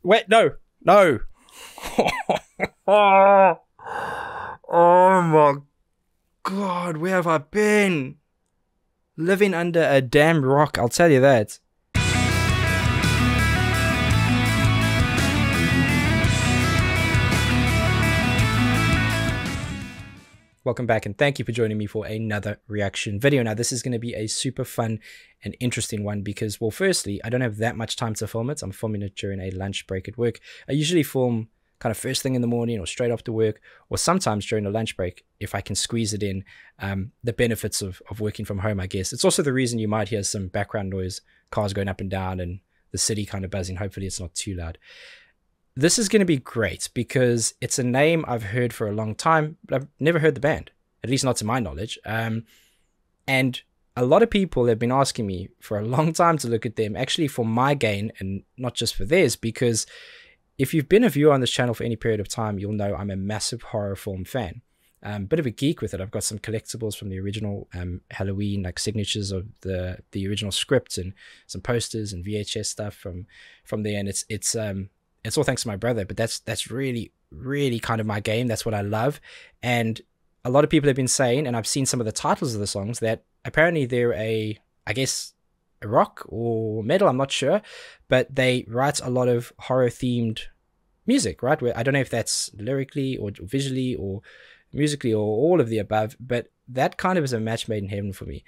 Wait, no. No. Oh my God, where have I been? Living under a damn rock, I'll tell you that. Welcome back, and thank you for joining me for another reaction video. Now, this is going to be a super fun and interesting one because, well, firstly, I don't have that much time to film it. I'm filming it during a lunch break at work. I usually film kind of first thing in the morning or straight after work, or sometimes during a lunch break if I can squeeze it in. The benefits of working from home, I guess. It's also the reason you might hear some background noise, cars going up and down, and the city kind of buzzing. Hopefully it's not too loud. This is going to be great because it's a name I've heard for a long time, but I've never heard the band, at least not to my knowledge. And a lot of people have been asking me for a long time to look at them, actually for my gain and not just for theirs, because if you've been a viewer on this channel for any period of time, you'll know I'm a massive horror film fan. Bit of a geek with it. I've got some collectibles from the original Halloween, like signatures of the original script, and some posters and VHS stuff from there. And it's all thanks to my brother, but that's really kind of my game. That's what I love. And a lot of people have been saying, and I've seen some of the titles of the songs, that apparently they're I guess a rock or metal, I'm not sure, but they write a lot of horror themed music, right? Where I don't know if that's lyrically or visually or musically or all of the above, but that kind of is a match made in heaven for me.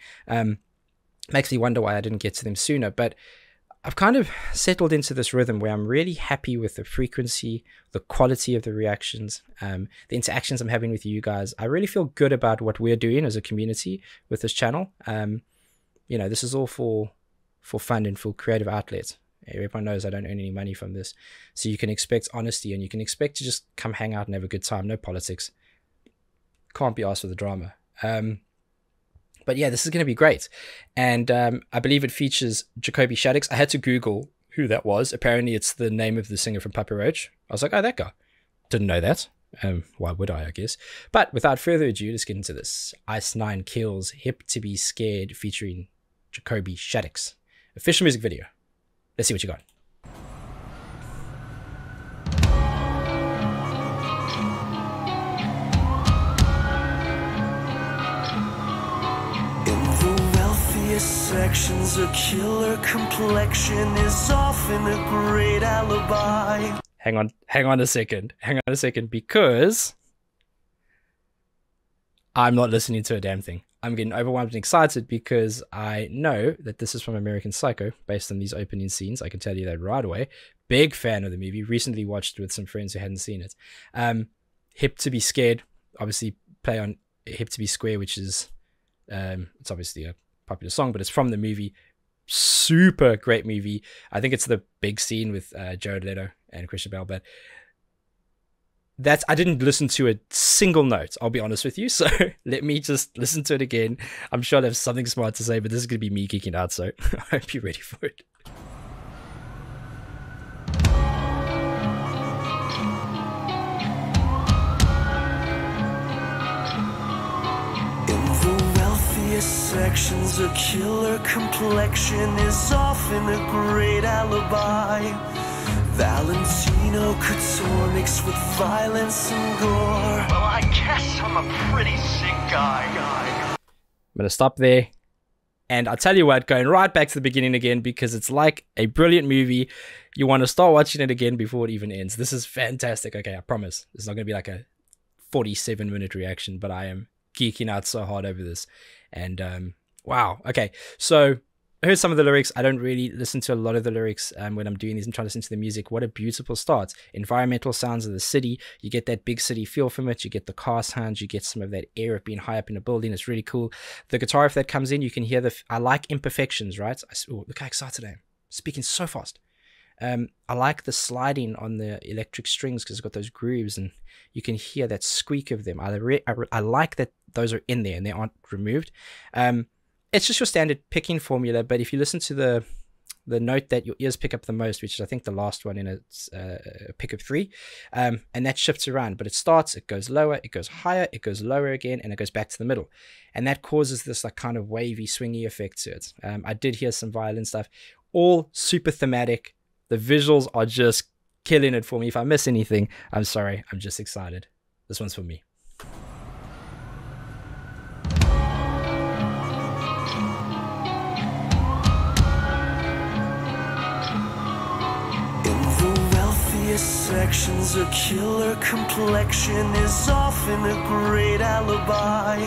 Makes me wonder why I didn't get to them sooner, but I've kind of settled into this rhythm where I'm really happy with the frequency, the quality of the reactions, the interactions I'm having with you guys. I really feel good about what we're doing as a community with this channel. You know, this is all for fun and for creative outlets. Everyone knows I don't earn any money from this. So you can expect honesty, and you can expect to just come hang out and have a good time. No politics. Can't be asked for the drama. But yeah, this is going to be great. And I believe it features JACOBY SHADDIX. I had to Google who that was. Apparently it's the name of the singer from Papa Roach. I was like, oh, that guy. Didn't know that. Why would I guess. But without further ado, let's get into this. Ice 9 Kills Hip to Be Scared featuring JACOBY SHADDIX. Official music video. Let's see what you got. Sections, a killer complexion is often a great alibi. Hang on a second, because I'm not listening to a damn thing. I'm getting overwhelmed and excited because I know that this is from American Psycho based on these opening scenes. I can tell you that right away. Big fan of the movie. Recently watched it with some friends who hadn't seen it. Hip to Be Scared, obviously play on Hip to Be Square, which is it's obviously a popular song, but it's from the movie. Super great movie. I think it's the big scene with Jared Leto and Christian Bale, but I didn't listen to a single note, I'll be honest with you, so let me just listen to it again. I'm sure I'll have something smart to say, but this is going to be me geeking out, so I hope you're ready for it. Sections, a killer complexion is often a great alibi. Valentino couture mixed with violence and gore. Well, I guess I'm a pretty sick guy. I'm gonna stop there, and I'll tell you what, going right back to the beginning again, because it's like a brilliant movie. You want to start watching it again before it even ends. This is fantastic. Okay, I promise it's not gonna be like a 47-minute reaction, but I am geeking out so hard over this. And wow. Okay, so I heard some of the lyrics. I don't really listen to a lot of the lyrics when I'm doing these. I'm trying to listen to the music. What a beautiful start. Environmental sounds of the city. You get that big city feel from it. You get the car sounds. You get some of that air of being high up in a building. It's really cool. The guitar, if that comes in, you can hear I like imperfections, right? Oh, look how excited I am. Speaking so fast. I like the sliding on the electric strings because it's got those grooves, and you can hear that squeak of them. I like that those are in there and they aren't removed. It's just your standard picking formula, but if you listen to the note that your ears pick up the most, which is I think the last one in a pick of 3, and that shifts around, but it starts, it goes lower, it goes higher, it goes lower again, and it goes back to the middle, and that causes this like kind of wavy swingy effect to it. I did hear some violin stuff, all super thematic. The visuals are just killing it for me. If I miss anything, I'm sorry. I'm just excited. This one's for me. Sections, a killer complexion is often a great alibi.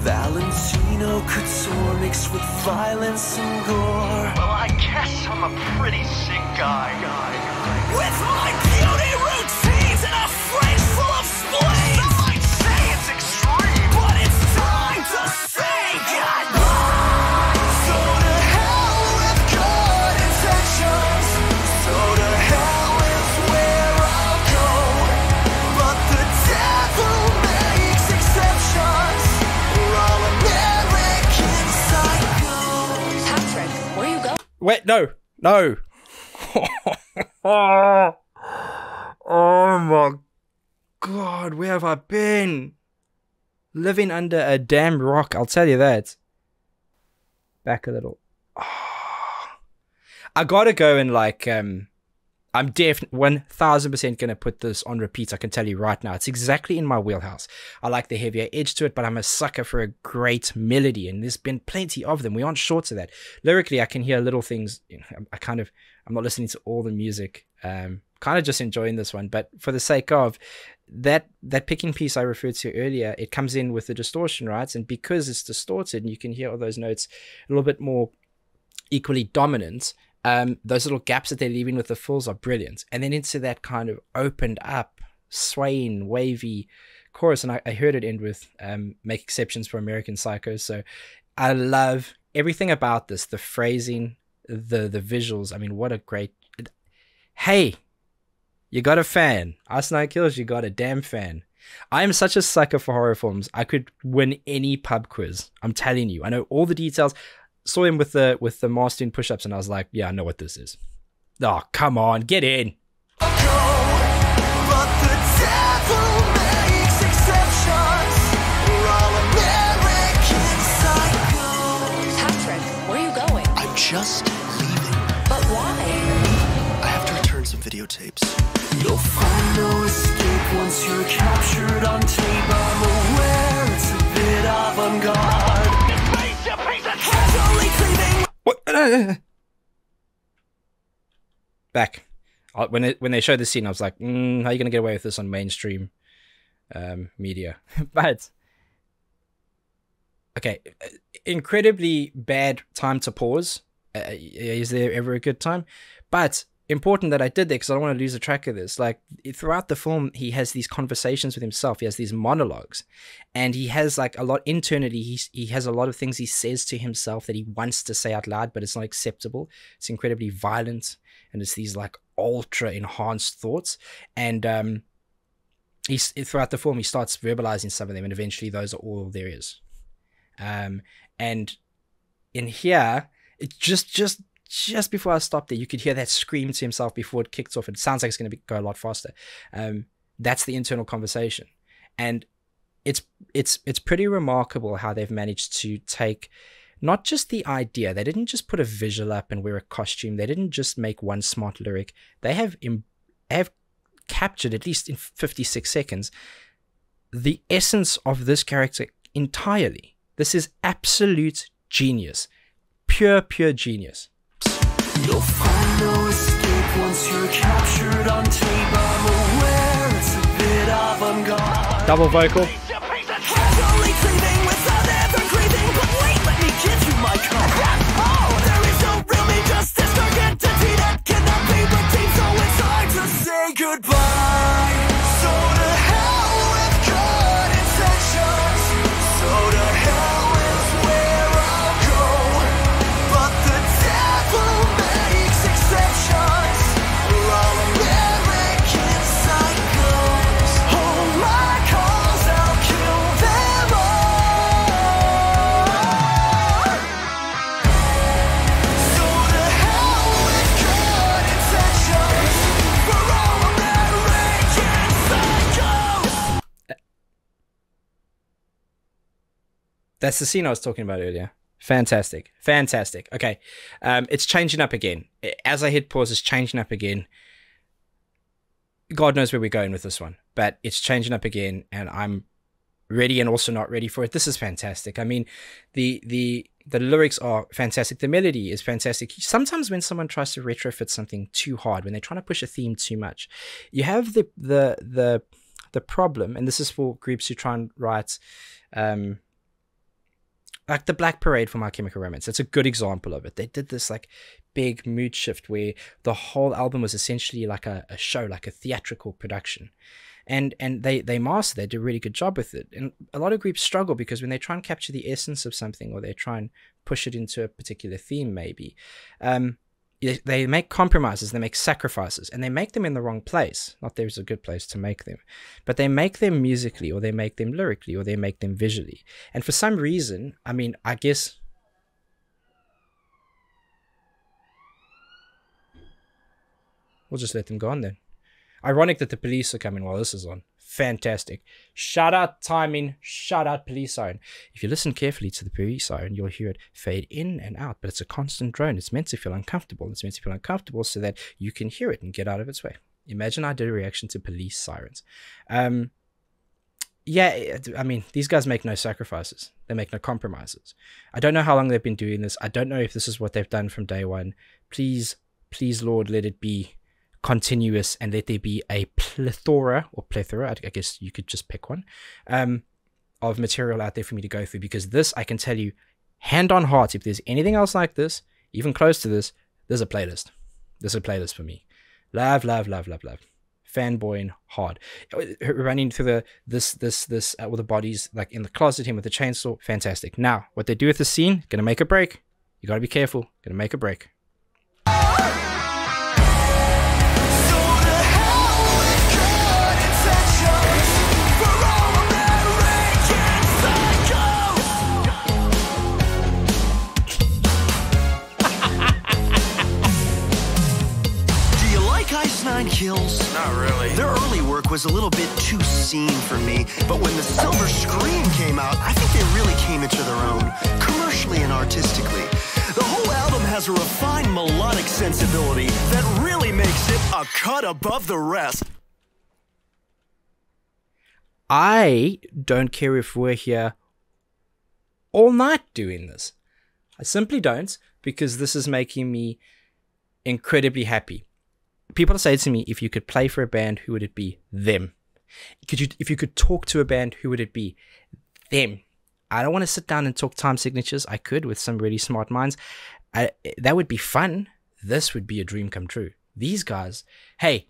Valentino couture mixed with violence and gore. Well, I guess I'm a pretty sick guy. With my beauty routines and a phrase full of spleen. Some might say it's extreme, but it's time to say goodbye. So to hell with good intentions. So to hell. Wait, no. Oh my God, where have I been? Living under a damn rock, I'll tell you that. Back a little. I gotta go and like, I'm definitely 1000% going to put this on repeat. I can tell you right now. It's exactly in my wheelhouse. I like the heavier edge to it, but I'm a sucker for a great melody, and there's been plenty of them. We aren't short of that. Lyrically, I can hear little things. You know, I'm not listening to all the music. Kind of just enjoying this one, but for the sake of that picking piece I referred to earlier, it comes in with the distortion, right? And because it's distorted, and you can hear all those notes a little bit more equally dominant. Those little gaps that they're leaving with the fills are brilliant. And then into that kind of opened up, swaying, wavy chorus. And I heard it end with make exceptions for American Psycho. So I love everything about this, the phrasing, the visuals. I mean, what a great... Hey, you got a fan. Ice Night Kills, you got a damn fan. I am such a sucker for horror films. I could win any pub quiz. I'm telling you. I know all the details. Saw him with the mastering push-ups, and I was like, yeah, I know what this is. Oh, come on, get in. But the devil makes exceptions. We're all American psychos. Patrick, where are you going? I'm just leaving. But why? I have to return some videotapes. You'll find no escape once you're captured on tape. I'm aware it's a bit avant-garde. What? Back. When they showed the scene, I was like, how are you going to get away with this on mainstream media? But, okay, incredibly bad time to pause. Is there ever a good time? But important that I did that because I don't want to lose the track of this. Like, throughout the film, he has these conversations with himself. He has these monologues, and he has like a lot internally. He has a lot of things he says to himself that he wants to say out loud, but it's not acceptable. It's incredibly violent, and it's these like ultra enhanced thoughts. And throughout the film, he starts verbalizing some of them, and eventually those are all there is. And in here, it just before I stopped there, you could hear that scream to himself before it kicks off. It sounds like it's going to go a lot faster. That's the internal conversation. And it's pretty remarkable how they've managed to take not just the idea. They didn't just put a visual up and wear a costume. They didn't just make one smart lyric. They have captured, at least in 56 seconds, the essence of this character entirely. This is absolute genius. Pure genius. You'll find no escape once you're captured on tape. I'm aware it's a bit avant-garde. Double vocal. Casually cleaving without ever grieving. But wait, let me give you my card. Oh, there is no real me, just this dark entity that cannot be redeemed. So it's hard to say goodbye. So to hell with good intentions. So to hell with where I'll go. But the devil makes exceptions. We're all American psychos. Hold my calls, I'll kill them all. So to hell with good intentions. We're all American psychos. That's the scene I was talking about earlier. Fantastic. Okay. It's changing up again. As I hit pause, it's changing up again. God knows where we're going with this one, but it's changing up again, and I'm ready and also not ready for it. This is fantastic. I mean, the lyrics are fantastic. The melody is fantastic. Sometimes when someone tries to retrofit something too hard, when they're trying to push a theme too much, you have the problem, and this is for groups who try and write, like the Black Parade for My Chemical Romance. That's a good example of it. They did this like big mood shift where the whole album was essentially like a show, like a theatrical production. And they mastered, they did a really good job with it. And a lot of groups struggle because when they try and capture the essence of something, or they try and push it into a particular theme, maybe, they make compromises, they make sacrifices, and they make them in the wrong place. Not there's a good place to make them, but they make them musically, or they make them lyrically, or they make them visually. And for some reason, I mean, I guess... we'll just let them go on then. Ironic that the police are coming while this is on. Fantastic. Shout out timing. Shout out police siren. If you listen carefully to the police siren, you'll hear it fade in and out, but it's a constant drone. It's meant to feel uncomfortable. It's meant to feel uncomfortable so that you can hear it and get out of its way. Imagine I did a reaction to police sirens. Yeah, I mean, these guys make no sacrifices. They make no compromises. I don't know how long they've been doing this. I don't know if this is what they've done from day one. Please, please, Lord, let it be continuous, and let there be a plethora, I guess you could just pick one, of material out there for me to go through, because this, I can tell you hand on heart, if there's anything else like this, even close to this, there's a playlist. There's a playlist for me. Love, love, love, love, love. Fanboying hard. Running through this with the bodies like in the closet, him with the chainsaw. Fantastic. Now, what they do with the scene, gonna make a break. You gotta be careful. Gonna make a break. Kills. Not really. Their early work was a little bit too scene for me, but when the Silver Screen came out, I think they really came into their own, commercially and artistically. The whole album has a refined melodic sensibility that really makes it a cut above the rest. I don't care if we're here all night doing this. I simply don't, because this is making me incredibly happy. People say to me, if you could play for a band, who would it be? Them. If you could talk to a band, who would it be? Them. I don't want to sit down and talk time signatures. I could with some really smart minds. That would be fun. This would be a dream come true. These guys, hey,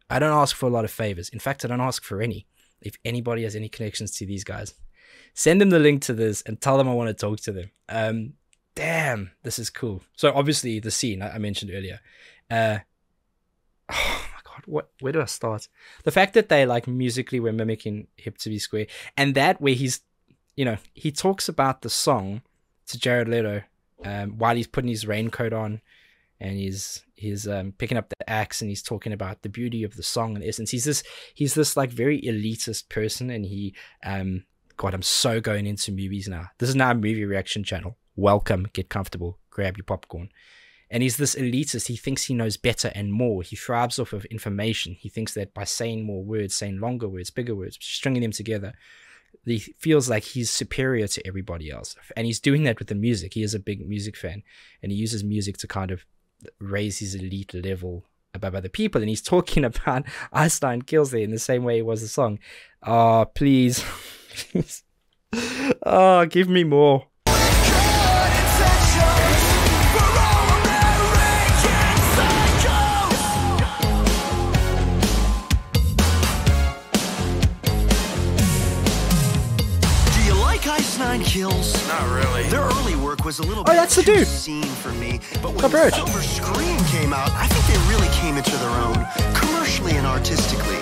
I don't ask for a lot of favors. In fact, I don't ask for any. If anybody has any connections to these guys, send them the link to this and tell them I want to talk to them. Damn, this is cool. So obviously the scene I mentioned earlier. Oh my god, where do I start? The fact that they like musically were mimicking Hip to Be Square, and that where he's, you know, he talks about the song to Jared Leto while he's putting his raincoat on, and he's picking up the axe, and he's talking about the beauty of the song and essence. He's this like very elitist person, and he God, I'm so going into movies now. This is now a movie reaction channel. Welcome, get comfortable, grab your popcorn. And he's this elitist. He thinks he knows better and more. He thrives off of information. He thinks that by saying more words, saying longer words, bigger words, stringing them together, he feels like he's superior to everybody else. And he's doing that with the music. He is a big music fan, and he uses music to kind of raise his elite level above other people. And he's talking about Einstein Kills there in the same way it was the song. Oh, please. Please. Oh, give me more. Kills. Not really. Their early work was a little bit that's the too dude. scene for me, but when the Silver Screen came out, I think they really came into their own, commercially and artistically.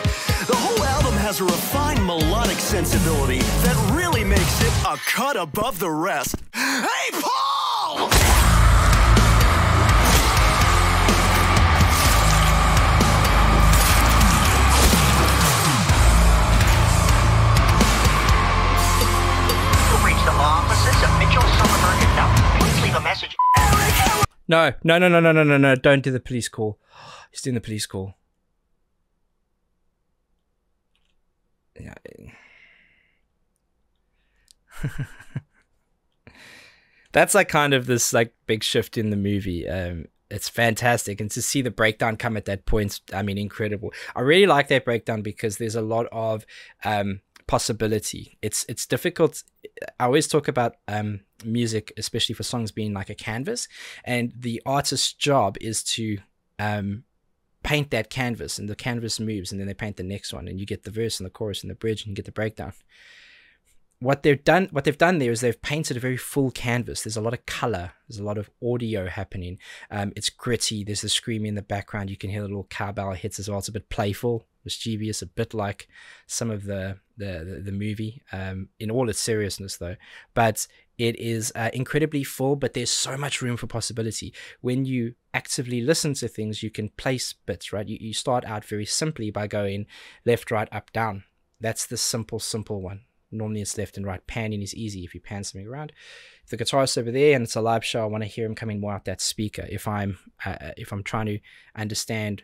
The whole album has a refined melodic sensibility that really makes it a cut above the rest. Hey, Paul! No, don't do the police call. He's doing the police call. Yeah. That's like kind of this like big shift in the movie. It's fantastic, and to see the breakdown come at that point, I mean, incredible. I really like that breakdown because there's a lot of possibility. It's difficult. I always talk about music, especially for songs, being like a canvas, and the artist's job is to paint that canvas, and the canvas moves, and then they paint the next one, and you get the verse and the chorus and the bridge, and you get the breakdown. What they've done there is they've painted a very full canvas. There's a lot of color. There's a lot of audio happening. It's gritty. There's the screaming in the background. You can hear the little cowbell hits as well. It's a bit playful, mischievous, a bit like some of the movie, in all its seriousness though. But it is incredibly full, but there's so much room for possibility. When you actively listen to things, you can place bits, right? You start out very simply by going left, right, up, down. That's the simple one. Normally it's left and right. Panning is easy if you pan something around. If the guitarist's over there and it's a live show, I want to hear him coming more out that speaker. If I'm trying to understand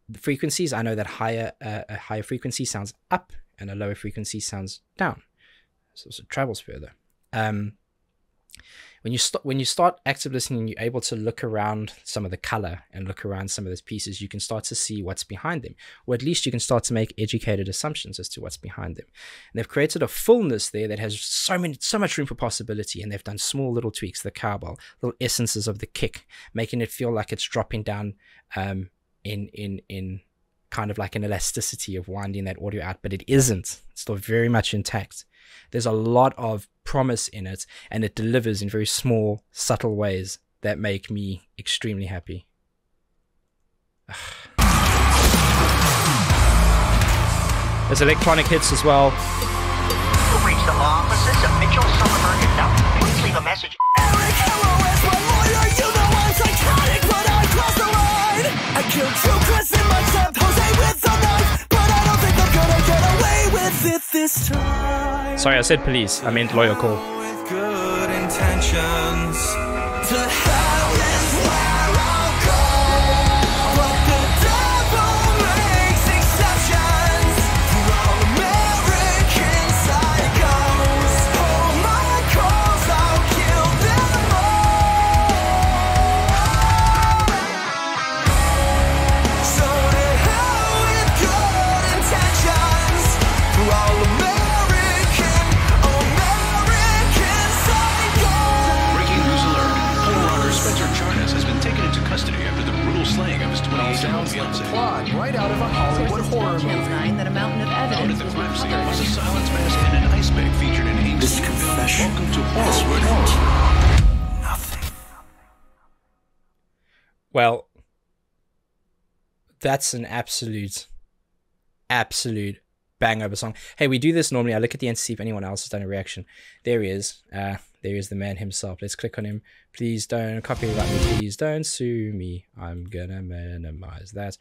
the frequencies, I know that a higher frequency sounds up and a lower frequency sounds down. So it travels further. When you start active listening, you're able to look around some of the color and look around some of those pieces. You can start to see what's behind them, or at least you can start to make educated assumptions as to what's behind them. And they've created a fullness there that has so much room for possibility. And they've done small little tweaks, the cowbell, little essences of the kick, making it feel like it's dropping down in kind of like an elasticity of winding that audio out, but it isn't. It's still very much intact. There's a lot of promise in it, and it delivers in very small, subtle ways that make me extremely happy. There's electronic hits as well. You've reached the law offices of Mitchell, Summerberg, and Down. Please leave a message. Eric Hello is my lawyer. You know I'm psychotic, but I crossed the line. I killed two Chris in my step Jose with a knife, but I don't think I'm gonna get away with it this time. Sorry, I said police. I meant lawyer call. With good intentions. To hell is where I'll go. But the devil makes exceptions for all American psychos. Hold my calls, I'll kill them all. So to hell with good intentions for all American psychos. Breaking news alert. Home robber Spencer Charnas has been taken into custody after the brutal slaying of his 28-year-old fiancée. Plot right out of a Hollywood horror movie. That a mountain of Found evidence at the was crime scene recovered. was a silence mask and an ice bag featured in Hank's This confession Welcome to is Horror. nothing. Well, that's an absolute bang of a song. Hey, we do this normally. I look at the end to see if anyone else has done a reaction. There he is. There is the man himself. Let's click on him. Please don't copyright me. Please don't sue me. I'm gonna minimize that.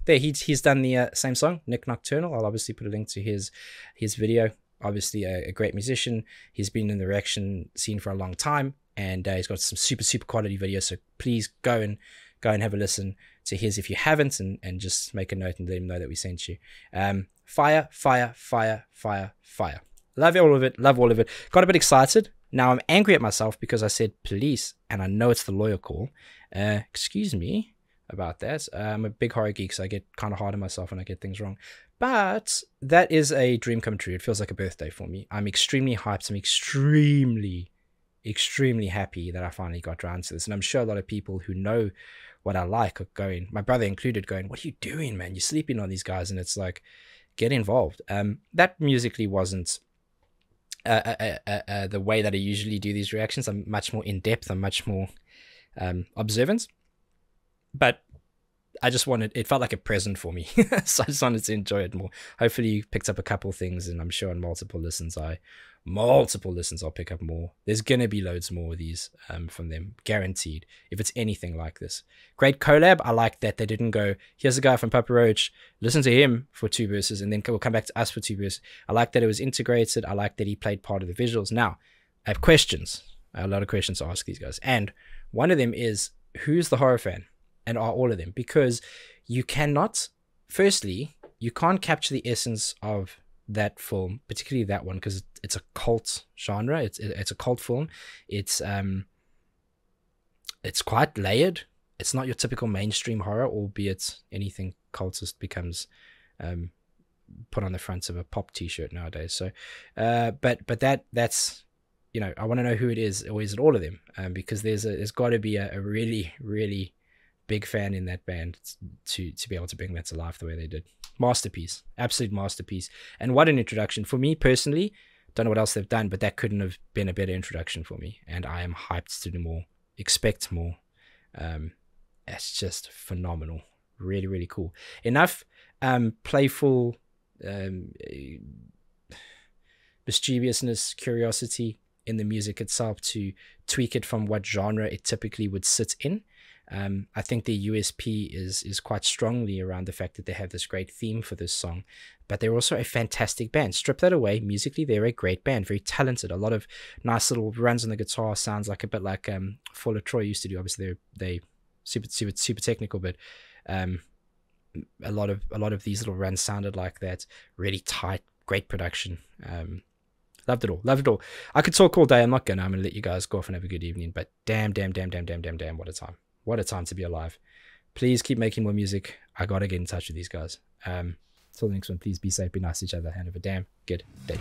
There, he's done the same song, Nick Nocturnal. I'll obviously put a link to his video. Obviously a great musician. He's been in the reaction scene for a long time, and he's got some super quality videos. So please go and have a listen to his if you haven't, and just make a note and let him know that we sent you. Fire. Love all of it. Love all of it. Got a bit excited. Now I'm angry at myself because I said police, and I know it's the lawyer call. Excuse me about that. I'm a big horror geek, so I get kind of hard on myself when I get things wrong. But that is a dream come true. It feels like a birthday for me. I'm extremely hyped. I'm extremely happy that I finally got around to this. And I'm sure a lot of people who know what I like are going, my brother included, going, what are you doing, man? You're sleeping on these guys. And it's like, get involved. That musically wasn't the way that I usually do these reactions. I'm much more in depth. I'm much more observant. But I just wanted, it felt like a present for me. So I just wanted to enjoy it more. Hopefully you picked up a couple things, and I'm sure on multiple listens I'll pick up more. There's gonna be loads more of these from them, guaranteed, if it's anything like this. Great collab. I like that they didn't go, here's a guy from Papa Roach, listen to him for 2 verses, and then we'll come back to us for 2 verses. I like that it was integrated. I like that he played part of the visuals. Now I have questions. I have a lot of questions to ask these guys, and one of them is, who's the horror fan? And are all of them? Because you cannot, firstly, you can't capture the essence of that film, particularly that one, because it's a cult genre. It's a cult film. It's quite layered. It's not your typical mainstream horror, albeit anything cultist becomes put on the front of a pop t-shirt nowadays. So but that's, you know, I want to know who it is, or is it all of them? Because there's got to be a really, really big fan in that band to be able to bring that to life the way they did. Masterpiece, absolute masterpiece. And what an introduction for me personally. Don't know what else they've done, but that couldn't have been a better introduction for me, and I am hyped to do more, expect more. It's just phenomenal, really, really cool. Enough playful mischievousness, curiosity in the music itself to tweak it from what genre it typically would sit in. I think the USP is quite strongly around the fact that they have this great theme for this song, but they're also a fantastic band. Strip that away, musically they're a great band, very talented, a lot of nice little runs on the guitar, sounds like a bit like Fall of Troy used to do. Obviously they super technical, but a lot of these little runs sounded like that, really tight, great production. Loved it all. I could talk all day. I'm gonna let you guys go off and have a good evening, but damn, what a time. What a time to be alive. Please keep making more music. I gotta get in touch with these guys. Till the next one, please be safe, be nice to each other, and have a damn good day.